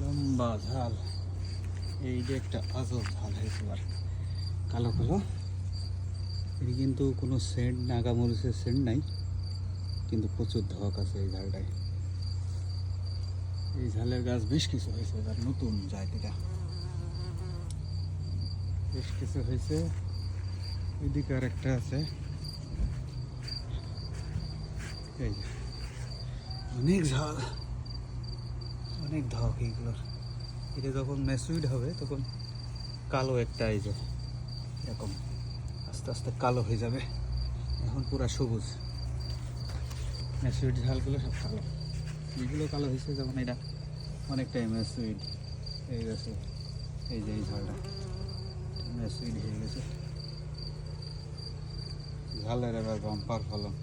লম্বা ঝাল, এই যে একটা আজব ঝাল হয়েছে আর কালো কালো। এটি কিন্তু কোনো সেন্ট, নাগামরিচের সেন্ট নাই, কিন্তু প্রচুর ধক আছে এই ঝালটায়। এই ঝালের গাছ বেশ কিছু হয়েছে এবার, নতুন জায়গাটা বেশ কিছু হয়েছে। এদিকে আর একটা আছে, এই যে অনেক ঝাল, অনেক ধক এইগুলোর। এটা যখন ম্যাচুইড হবে তখন কালো একটা, এই যে এরকম আস্তে আস্তে কালো হয়ে যাবে। এখন পুরা সবুজ, ম্যাচুইড ঝালগুলো সব কালো। এইগুলো কালো হয়েছে যখন এটা অনেকটাই ম্যাচুইড হয়ে গেছে। এই যে এই ঝালটা ম্যাচুইড হয়ে গেছে, ঝালের এবার বাম্পার ফলন।